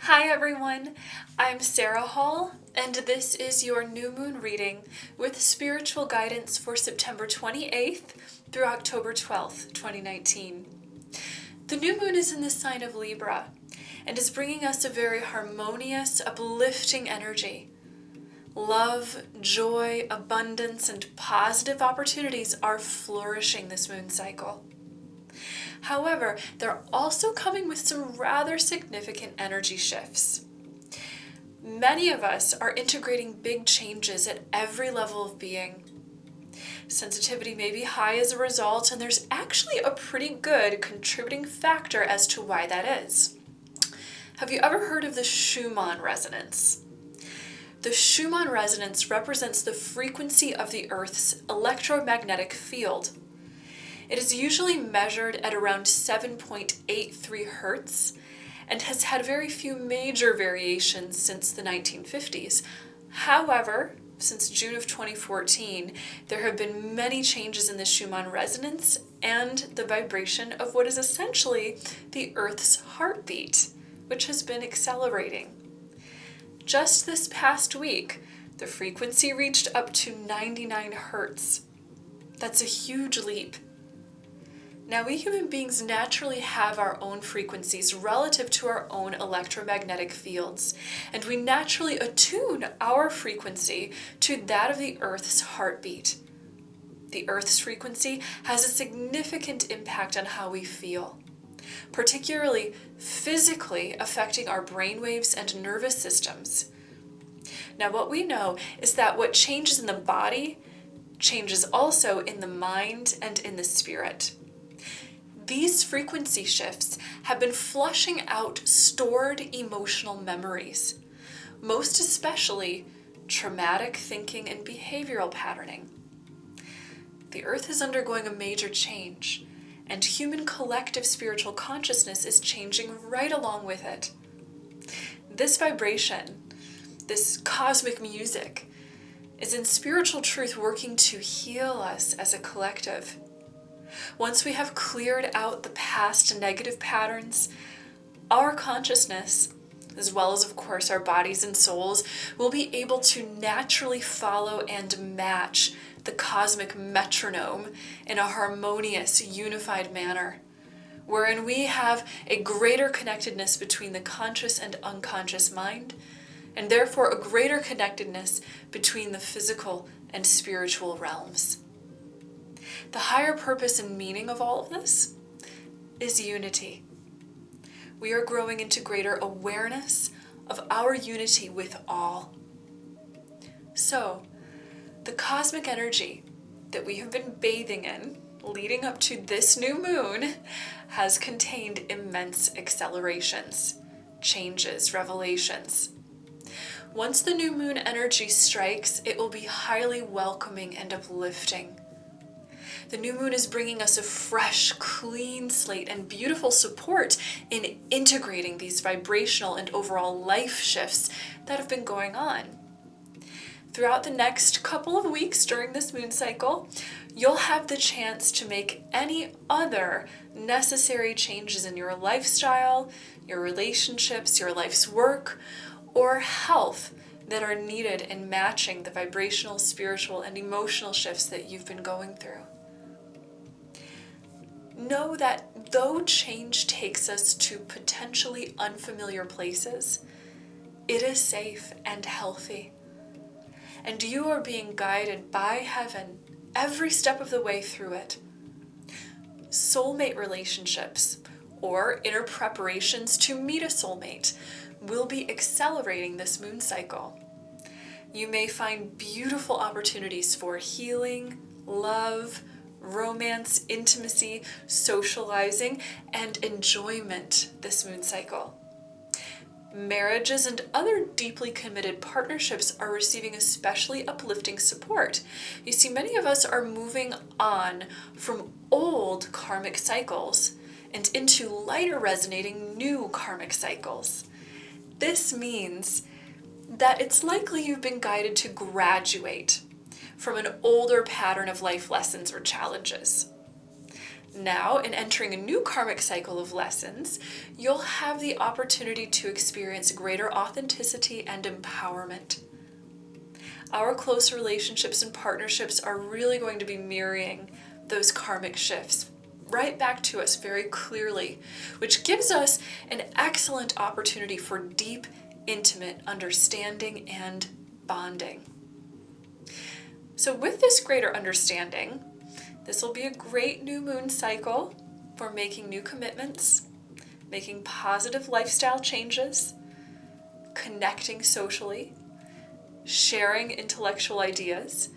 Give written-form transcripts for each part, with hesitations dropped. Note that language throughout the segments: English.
Hi everyone, I'm Sarah Hall, and this is your new moon reading with spiritual guidance for September 28th through October 12th, 2019. The new moon is in the sign of Libra and is bringing us a very harmonious, uplifting energy. Love, joy, abundance, and positive opportunities are flourishing this moon cycle. However, they're also coming with some rather significant energy shifts. Many of us are integrating big changes at every level of being. Sensitivity may be high as a result, and there's actually a pretty good contributing factor as to why that is. Have you ever heard of the Schumann resonance? The Schumann resonance represents the frequency of the Earth's electromagnetic field. It is usually measured at around 7.83 hertz and has had very few major variations since the 1950s. However, since June of 2014, there have been many changes in the Schumann resonance and the vibration of what is essentially the Earth's heartbeat, which has been accelerating. Just this past week, the frequency reached up to 99 hertz. That's a huge leap. Now, we human beings naturally have our own frequencies relative to our own electromagnetic fields, and we naturally attune our frequency to that of the Earth's heartbeat. The Earth's frequency has a significant impact on how we feel, particularly physically affecting our brainwaves and nervous systems. Now, what we know is that what changes in the body changes also in the mind and in the spirit. These frequency shifts have been flushing out stored emotional memories, most especially traumatic thinking and behavioral patterning. The Earth is undergoing a major change, and human collective spiritual consciousness is changing right along with it. This vibration, this cosmic music, is in spiritual truth working to heal us as a collective. Once we have cleared out the past negative patterns, our consciousness, as well as, of course, our bodies and souls, will be able to naturally follow and match the cosmic metronome in a harmonious, unified manner, wherein we have a greater connectedness between the conscious and unconscious mind, and therefore a greater connectedness between the physical and spiritual realms. The higher purpose and meaning of all of this is unity. We are growing into greater awareness of our unity with all. So, the cosmic energy that we have been bathing in leading up to this new moon has contained immense accelerations, changes, revelations. Once the new moon energy strikes, it will be highly welcoming and uplifting. The new moon is bringing us a fresh, clean slate and beautiful support in integrating these vibrational and overall life shifts that have been going on. Throughout the next couple of weeks during this moon cycle, you'll have the chance to make any other necessary changes in your lifestyle, your relationships, your life's work, or health that are needed in matching the vibrational, spiritual, and emotional shifts that you've been going through. Know that though change takes us to potentially unfamiliar places, it is safe and healthy. And you are being guided by heaven every step of the way through it. Soulmate relationships, or inner preparations to meet a soulmate, will be accelerating this moon cycle. You may find beautiful opportunities for healing, love, romance, intimacy, socializing, and enjoyment this moon cycle. Marriages and other deeply committed partnerships are receiving especially uplifting support. You see, many of us are moving on from old karmic cycles and into lighter resonating new karmic cycles. This means that it's likely you've been guided to graduate from an older pattern of life lessons or challenges. Now, in entering a new karmic cycle of lessons, you'll have the opportunity to experience greater authenticity and empowerment. Our close relationships and partnerships are really going to be mirroring those karmic shifts right back to us very clearly, which gives us an excellent opportunity for deep, intimate understanding and bonding. So with this greater understanding, this will be a great new moon cycle for making new commitments, making positive lifestyle changes, connecting socially, sharing intellectual ideas,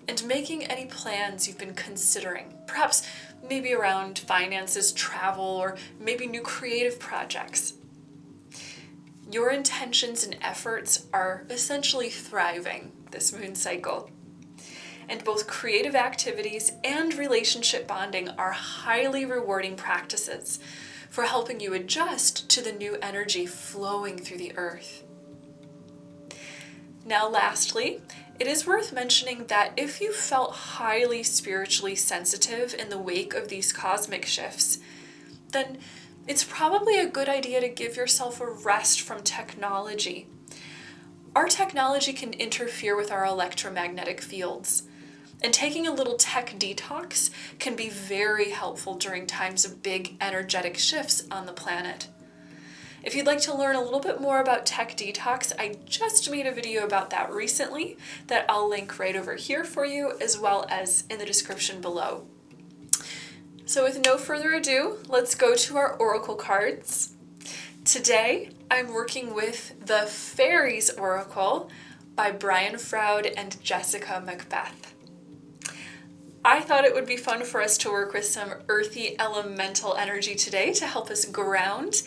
and making any plans you've been considering, perhaps maybe around finances, travel, or maybe new creative projects. Your intentions and efforts are essentially thriving this moon cycle. And both creative activities and relationship bonding are highly rewarding practices for helping you adjust to the new energy flowing through the earth. Now, lastly, it is worth mentioning that if you felt highly spiritually sensitive in the wake of these cosmic shifts, then it's probably a good idea to give yourself a rest from technology. Our technology can interfere with our electromagnetic fields, and taking a little tech detox can be very helpful during times of big energetic shifts on the planet. If you'd like to learn a little bit more about tech detox, I just made a video about that recently that I'll link right over here for you, as well as in the description below. So with no further ado, let's go to our oracle cards. Today, I'm working with the Fairies Oracle by Brian Froud and Jessica Macbeth. I thought it would be fun for us to work with some earthy elemental energy today to help us ground.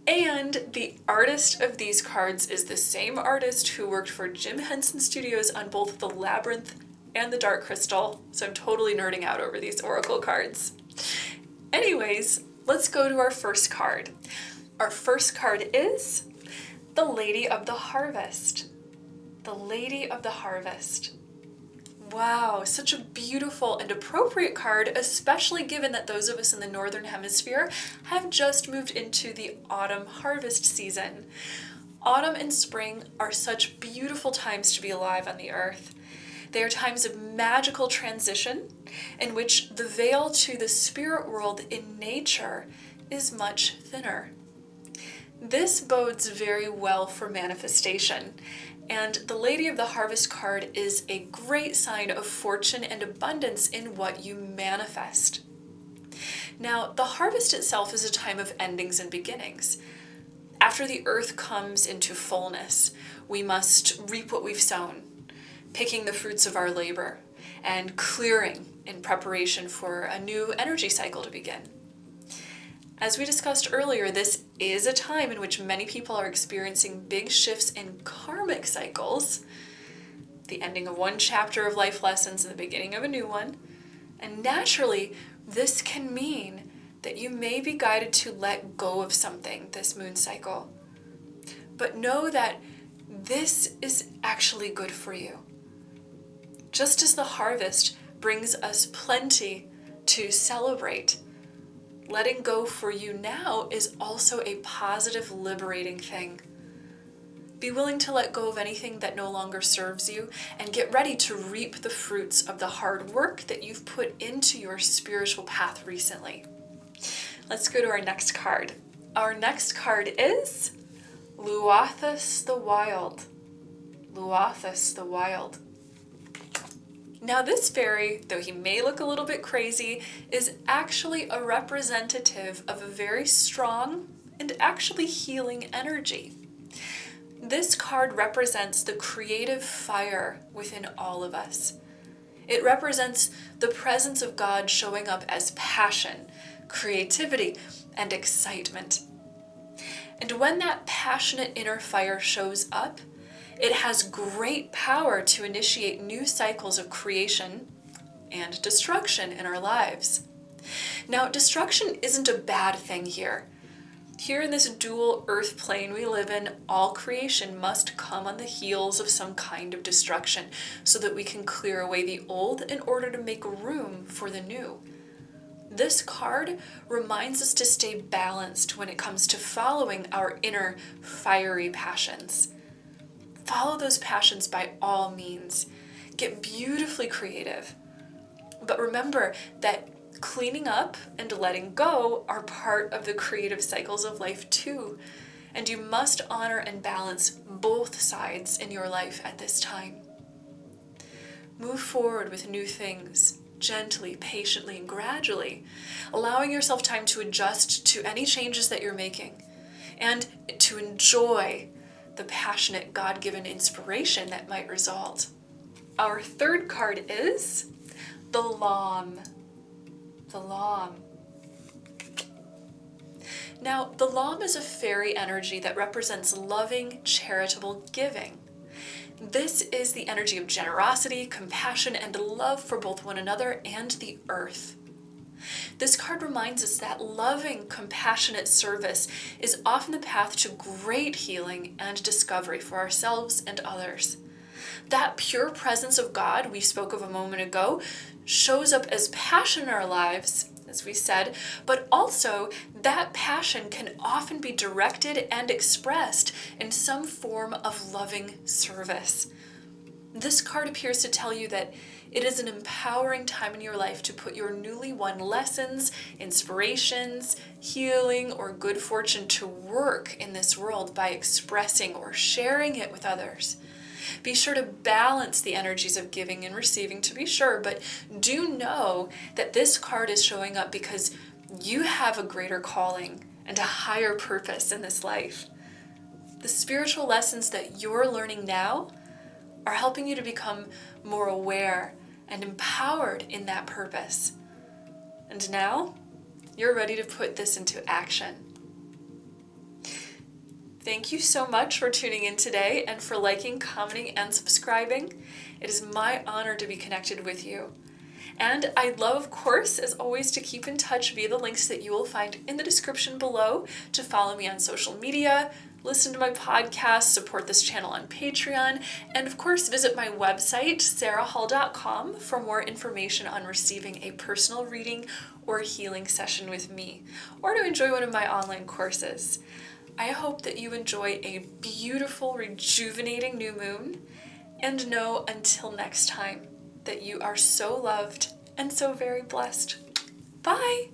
And the artist of these cards is the same artist who worked for Jim Henson Studios on both the Labyrinth and the Dark Crystal. So I'm totally nerding out over these oracle cards. Anyways, let's go to our first card. Our first card is the Lady of the Harvest. The Lady of the Harvest. Wow, such a beautiful and appropriate card, especially given that those of us in the Northern Hemisphere have just moved into the autumn harvest season. Autumn and spring are such beautiful times to be alive on the earth. They are times of magical transition in which the veil to the spirit world in nature is much thinner. This bodes very well for manifestation. And the Lady of the Harvest card is a great sign of fortune and abundance in what you manifest. Now, the harvest itself is a time of endings and beginnings. After the earth comes into fullness, we must reap what we've sown, picking the fruits of our labor, and clearing in preparation for a new energy cycle to begin. As we discussed earlier, this is a time in which many people are experiencing big shifts in karmic cycles, the ending of one chapter of life lessons and the beginning of a new one. And naturally, this can mean that you may be guided to let go of something this moon cycle. But know that this is actually good for you. Just as the harvest brings us plenty to celebrate, letting go for you now is also a positive, liberating thing. Be willing to let go of anything that no longer serves you and get ready to reap the fruits of the hard work that you've put into your spiritual path recently. Let's go to our next card. Our next card is Luathus the Wild. Luathus the Wild. Now this fairy, though he may look a little bit crazy, is actually a representative of a very strong and actually healing energy. This card represents the creative fire within all of us. It represents the presence of God showing up as passion, creativity, and excitement. And when that passionate inner fire shows up, it has great power to initiate new cycles of creation and destruction in our lives. Now, destruction isn't a bad thing here. Here in this dual earth plane we live in, all creation must come on the heels of some kind of destruction so that we can clear away the old in order to make room for the new. This card reminds us to stay balanced when it comes to following our inner fiery passions. Follow those passions by all means. Get beautifully creative. But remember that cleaning up and letting go are part of the creative cycles of life too. And you must honor and balance both sides in your life at this time. Move forward with new things, gently, patiently, and gradually, allowing yourself time to adjust to any changes that you're making and to enjoy the passionate God-given inspiration that might result. Our third card is the Lamb. The Lamb. Now, the Lamb is a fairy energy that represents loving, charitable giving. This is the energy of generosity, compassion, and love for both one another and the earth. This card reminds us that loving, compassionate service is often the path to great healing and discovery for ourselves and others. That pure presence of God we spoke of a moment ago shows up as passion in our lives, as we said, but also that passion can often be directed and expressed in some form of loving service. This card appears to tell you that it is an empowering time in your life to put your newly won lessons, inspirations, healing, or good fortune to work in this world by expressing or sharing it with others. Be sure to balance the energies of giving and receiving, to be sure, but do know that this card is showing up because you have a greater calling and a higher purpose in this life. The spiritual lessons that you're learning now are helping you to become more aware and empowered in that purpose. And now, you're ready to put this into action. Thank you so much for tuning in today and for liking, commenting, and subscribing. It is my honor to be connected with you. And I'd love, of course, as always, to keep in touch via the links that you will find in the description below to follow me on social media, listen to my podcast, support this channel on Patreon, and of course, visit my website, sarahhall.com, for more information on receiving a personal reading or healing session with me, or to enjoy one of my online courses. I hope that you enjoy a beautiful, rejuvenating new moon, and know until next time that you are so loved and so very blessed. Bye!